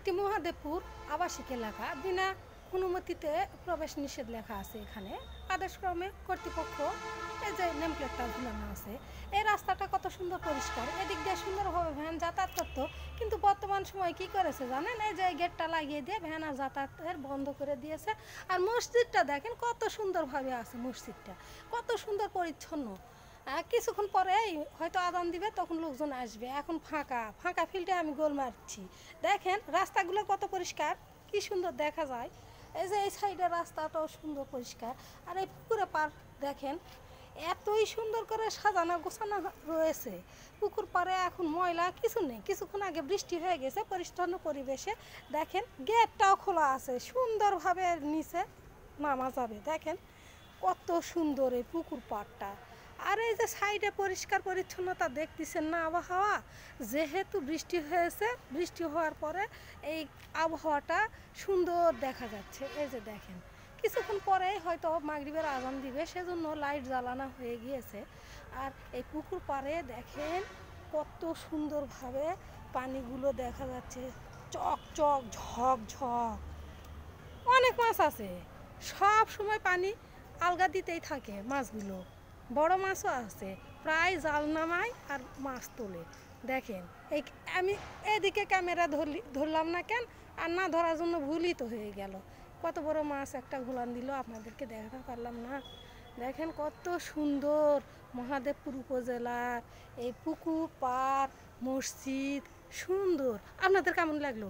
এটি মহাদেবপুর আবাসিক এলাকা, বিনা অনুমতিতে প্রবেশ নিষেধ লেখা আছে। এখানে আদেশক্রমে কর্তৃপক্ষ এই যে নেমপ্লেটটা ঝুলানো আছে। এই রাস্তাটা কত সুন্দর পরিষ্কার, এদিক দিয়ে সুন্দরভাবে ভ্যান যাতায়াত করতো, কিন্তু বর্তমান সময় কি করেছে জানেন, এই যে গেটটা লাগিয়ে দিয়ে ভ্যান আর যাতায়াতের বন্ধ করে দিয়েছে। আর মসজিদটা দেখেন কত সুন্দরভাবে আছে, মসজিদটা কত সুন্দর পরিচ্ছন্ন। কিছুক্ষণ পরেই হয়তো আদান দিবে, তখন লোকজন আসবে। এখন ফাঁকা ফাঁকা ফিল্ডে আমি গোল মারছি। দেখেন রাস্তাগুলো কত পরিষ্কার, কি সুন্দর দেখা যায়। এই যে এই সাইডের রাস্তাটাও সুন্দর পরিষ্কার। আর এই পুকুরে পার দেখেন এতই সুন্দর করে সাজানো গোছানো রয়েছে। পুকুর পাড়ে এখন ময়লা কিছু নেই, কিছুক্ষণ আগে বৃষ্টি হয়ে গেছে, পরিচ্ছন্ন পরিবেশে। দেখেন গেটটাও খোলা আছে, সুন্দরভাবে নিচে নামা যাবে। দেখেন কত সুন্দর এই পুকুর পাড়টা। আর এই যে সাইডে পরিষ্কার পরিচ্ছন্নতা দেখতেছেন না, আবহাওয়া যেহেতু বৃষ্টি হয়েছে, বৃষ্টি হওয়ার পরে এই আবহাওয়াটা সুন্দর দেখা যাচ্ছে। এই যে দেখেন কিছুক্ষণ পরে হয়তো মাগরিবের আজান দিবে, সেজন্য লাইট জ্বালানো হয়ে গিয়েছে। আর এই পুকুর পাড়ে দেখেন কত সুন্দরভাবে পানিগুলো দেখা যাচ্ছে, চক চক ঝক ঝক। অনেক মাছ আছে, সব সময় পানি আলগা দিতেই থাকে মাছগুলো। বড় মাছও আছে, প্রায় জাল নামায় আর মাছ তোলে। দেখেন এই আমি এদিকে ক্যামেরা ধরলাম না কেন, আর না ধরার জন্য ভুলই তো হয়ে গেল। কত বড় মাছ একটা ঘোলান দিল, আপনাদেরকে দেখাতে পারলাম না। দেখেন কত সুন্দর মহাদেবপুর উপজেলার এই পুকুর পাড়, মসজিদ সুন্দর। আপনাদের কেমন লাগলো?